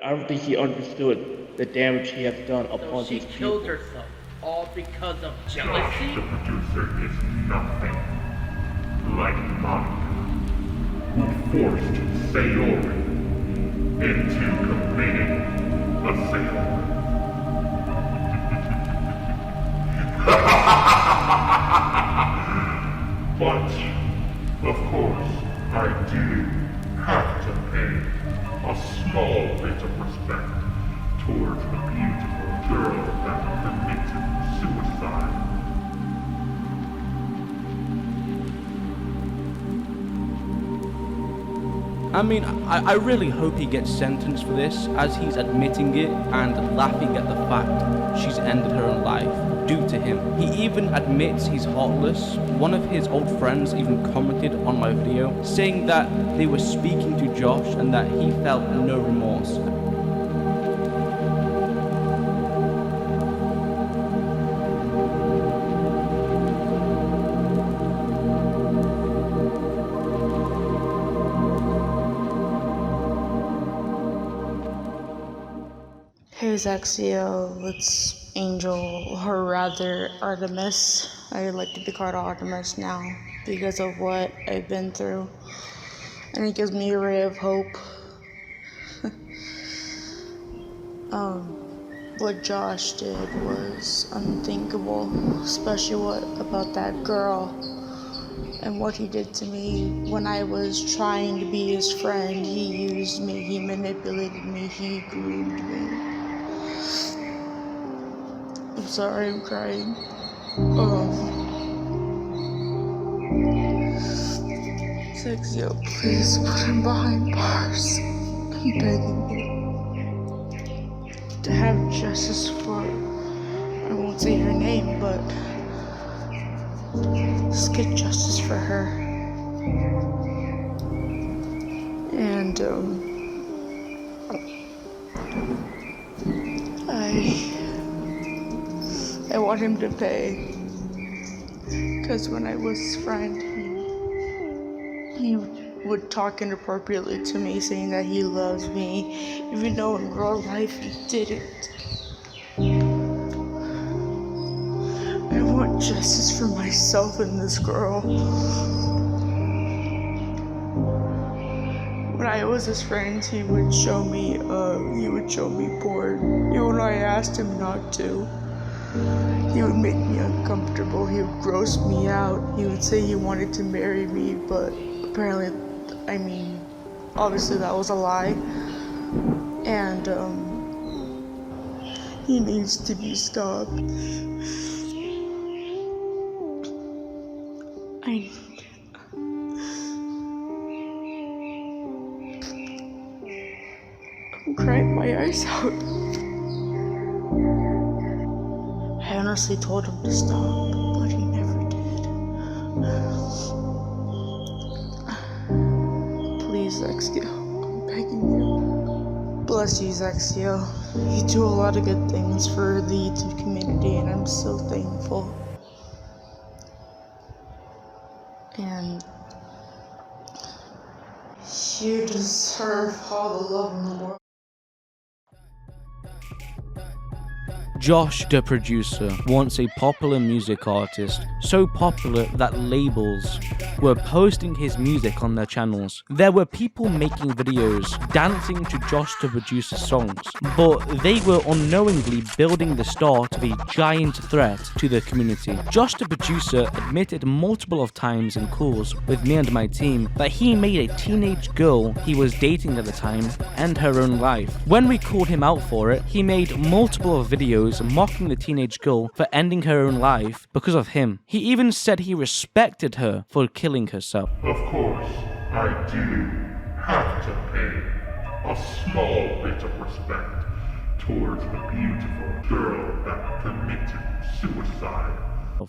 I don't think he understood the damage he has done upon So she these people. killed herself, all because of jealousy? Josh, the producer, is nothing like Monica, who forced Sayori into committing a sale. But, of course, I do have to pay a small bit of respect towards the beautiful girl that committed suicide. I mean, I really hope he gets sentenced for this, as he's admitting it and laughing at the fact she's ended her own life due to him. He even admits he's heartless. One of his old friends even commented on my video, saying that they were speaking to Josh and that he felt no remorse. Hey Zaxio, it's Angel, or rather Artemis. I like to be called Artemis now because of what I've been through, and it gives me a ray of hope. What Josh did was unthinkable, especially what about that girl and what he did to me when I was trying to be his friend. He used me, he manipulated me, he groomed me. I'm sorry, I'm crying. Zaxio, please put him behind bars. I'm begging you. To have justice for, I won't say her name, but let's get justice for her. And, I want him to pay, because when I was his friend, he would talk inappropriately to me, saying that he loves me, even though in real life he didn't. I want justice for myself and this girl. When I was his friend, he would show me porn, even when I asked him not to. He would make me uncomfortable, he would gross me out, he would say he wanted to marry me, but apparently, obviously that was a lie. And, he needs to be stopped. I'm crying my eyes out. I honestly told him to stop, but he never did. Please, Zaxio, I'm begging you. Bless you, Zaxio. You do a lot of good things for the YouTube community, and I'm so thankful. And you deserve all the love in the world. Josh, the producer, once a popular music artist, so popular that labels were posting his music on their channels. There were people making videos dancing to Josh, the producer's songs, but they were unknowingly building the start of a giant threat to the community. Josh, the producer, admitted multiple of times in calls with me and my team that he made a teenage girl he was dating at the time end her own life. When we called him out for it, he made multiple of videos mocking the teenage girl for ending her own life because of him. He even said he respected her for killing herself. Of course, I do have to pay a small bit of respect towards the beautiful girl that committed suicide.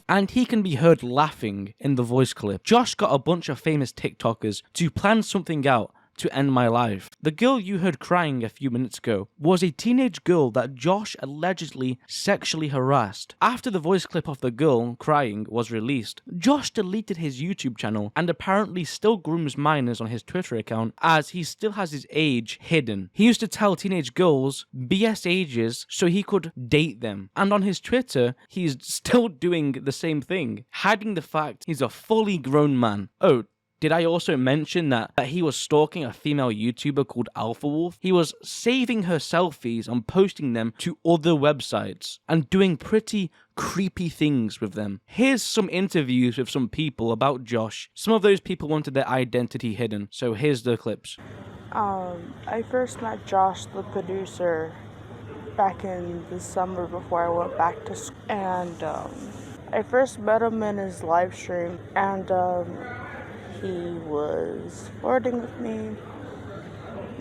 And he can be heard laughing in the voice clip. Josh got a bunch of famous TikTokers to plan something out to end my life. The girl you heard crying a few minutes ago was a teenage girl that Josh allegedly sexually harassed. After the voice clip of the girl crying was released, Josh deleted his YouTube channel and apparently still grooms minors on his Twitter account, as he still has his age hidden. He used to tell teenage girls BS ages so he could date them, and on his Twitter he's still doing the same thing, hiding the fact he's a fully grown man. Oh, did I also mention that he was stalking a female YouTuber called Alpha Wolf? He was saving her selfies and posting them to other websites and doing pretty creepy things with them. Here's some interviews with some people about Josh. Some of those people wanted their identity hidden, so here's the clips. I first met Josh, the producer, back in the summer before I went back to school. And I first met him in his live stream, and he was flirting with me,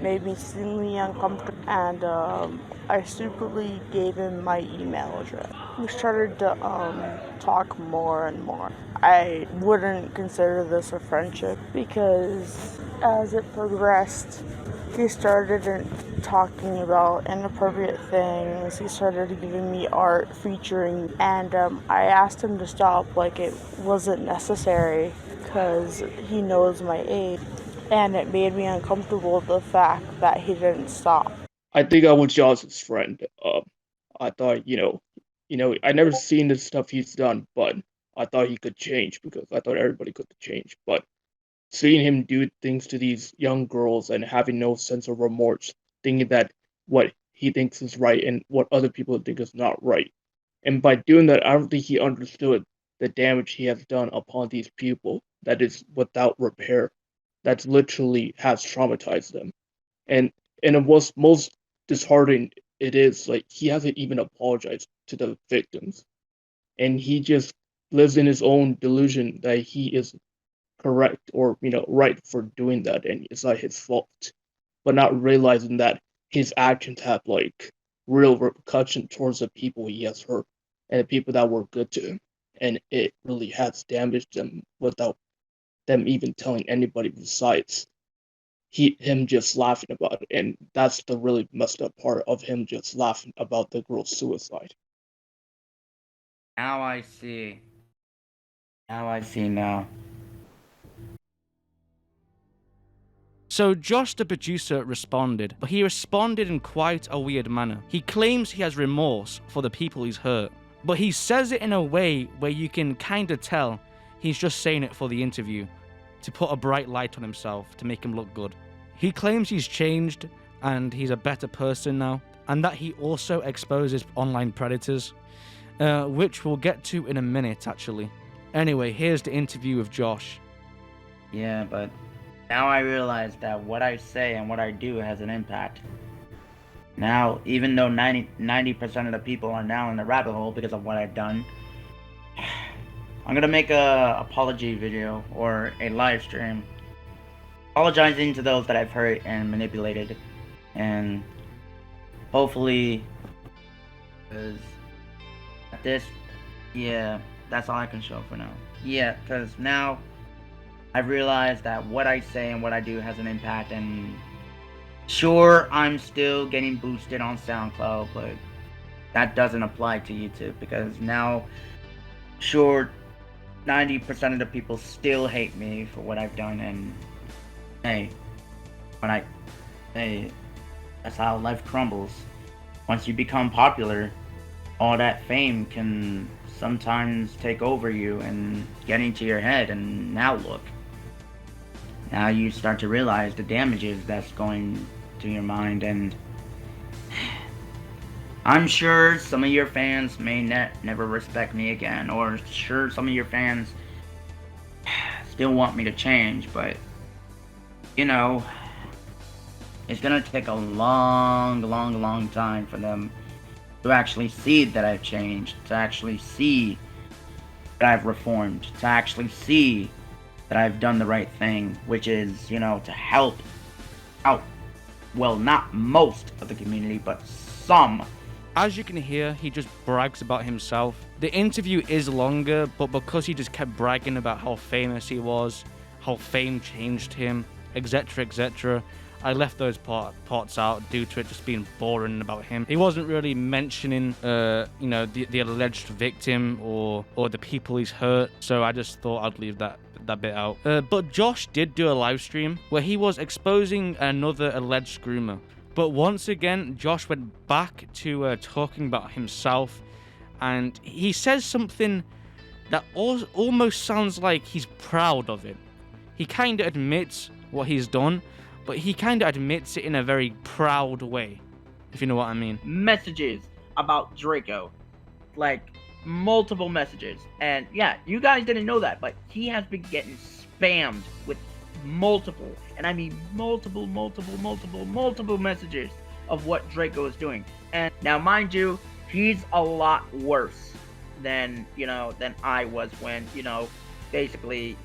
made me extremely uncomfortable, and I stupidly gave him my email address. We started to talk more and more. I wouldn't consider this a friendship because as it progressed, he started talking about inappropriate things. He started giving me art featuring, and I asked him to stop, like it wasn't necessary, because he knows my age, and it made me uncomfortable, the fact that he didn't stop. I think I was Josh's friend. I thought, I never seen the stuff he's done, but I thought he could change because I thought everybody could change. But seeing him do things to these young girls and having no sense of remorse, thinking that what he thinks is right and what other people think is not right. And by doing that, I don't think he understood the damage he has done upon these people that is without repair, that literally has traumatized them. And it was most disheartening, it is like he hasn't even apologized to the victims. And he just lives in his own delusion that he is correct or right for doing that, and it's not his fault, but not realizing that his actions have like real repercussion towards the people he has hurt and the people that were good to him, and it really has damaged them without them even telling anybody besides him just laughing about it. And that's the really messed up part of him just laughing about the girl's suicide. Now I see. Now. So Josh the producer responded, but he responded in quite a weird manner. He claims he has remorse for the people he's hurt, but he says it in a way where you can kind of tell he's just saying it for the interview, to put a bright light on himself, to make him look good. He claims he's changed and he's a better person now, and that he also exposes online predators, which we'll get to in a minute actually. Anyway, here's the interview with Josh. Yeah, but now I realize that what I say and what I do has an impact. Now, even though 90% of the people are now in the rabbit hole because of what I've done, I'm gonna make a apology video or a live stream apologizing to those that I've hurt and manipulated, and hopefully, because at this, yeah, that's all I can show for now. Yeah, because now I've realized that what I say and what I do has an impact, and sure, I'm still getting boosted on SoundCloud, but that doesn't apply to YouTube, because now, sure, 90% of the people still hate me for what I've done, and hey, that's how life crumbles. Once you become popular, all that fame can sometimes take over you and get into your head, and now look. Now you start to realize the damages that's going to your mind, and I'm sure some of your fans may never respect me again, or sure some of your fans still want me to change, but it's gonna take a long time for them to actually see that I've changed, to actually see that I've reformed, to actually see that I've done the right thing, which is, to help out, well, not most of the community, but some. As you can hear, he just brags about himself. The interview is longer, but because he just kept bragging about how famous he was, how fame changed him, etc., I left those parts out due to it just being boring about him. He wasn't really mentioning, the alleged victim or the people he's hurt. So I just thought I'd leave that bit out. But Josh did do a live stream where he was exposing another alleged groomer. But once again, Josh went back to talking about himself, and he says something that almost sounds like he's proud of it. He kind of admits what he's done, but he kind of admits it in a very proud way, if you know what I mean. Messages about Draco, like multiple messages, and yeah, you guys didn't know that, but he has been getting spammed with multiple, and I mean multiple messages of what Draco is doing. And now, mind you, he's a lot worse than I was when, basically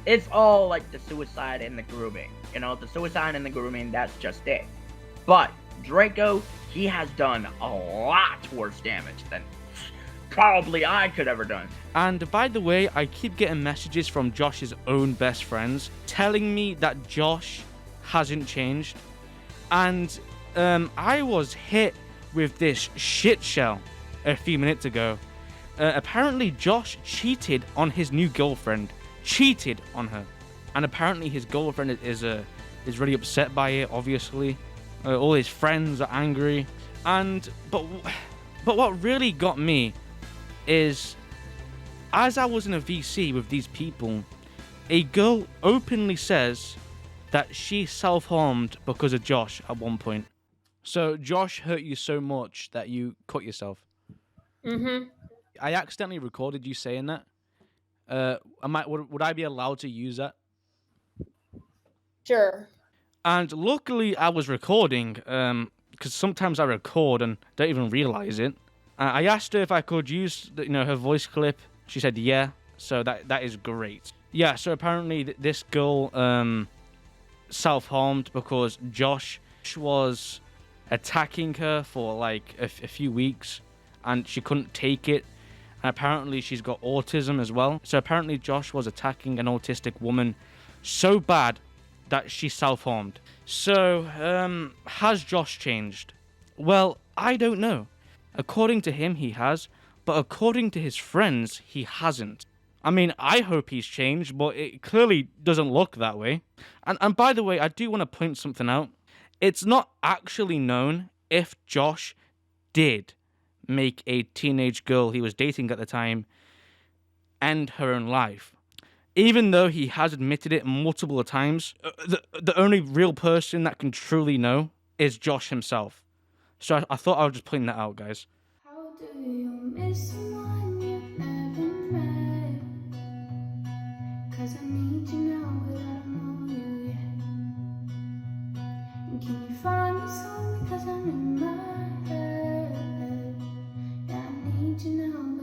it's all like the suicide and the grooming. The suicide and the grooming, that's just it. But Draco, he has done a lot worse damage than probably I could ever done. And by the way, I keep getting messages from Josh's own best friends telling me that Josh hasn't changed. And I was hit with this shit shell a few minutes ago. Apparently Josh cheated on his new girlfriend. Cheated on her. And apparently his girlfriend is really upset by it, obviously. All his friends are angry. But what really got me is, as I was in a VC with these people, a girl openly says that she self-harmed because of Josh at one point. So Josh hurt you so much that you cut yourself. Mm-hmm. I accidentally recorded you saying that. Would I be allowed to use that? Sure. And luckily I was recording, because sometimes I record and don't even realize it. I asked her if I could use her voice clip. She said yeah, so that is great. Yeah, so apparently this girl self-harmed because Josh was attacking her for like a few weeks, and she couldn't take it. And apparently she's got autism as well. So apparently Josh was attacking an autistic woman so bad that she self-harmed. So, has Josh changed? Well, I don't know. According to him, he has. But according to his friends, he hasn't. I mean, I hope he's changed, but it clearly doesn't look that way. And by the way, I do want to point something out. It's not actually known if Josh did make a teenage girl he was dating at the time end her own life. Even though he has admitted it multiple times, the only real person that can truly know is Josh himself. So I thought I would just point that out, guys. How do you miss someone you've never met? 'Cause I need you now, but I don't know you yet. And can you find me some? Because I'm in my head. Yeah, I need you now.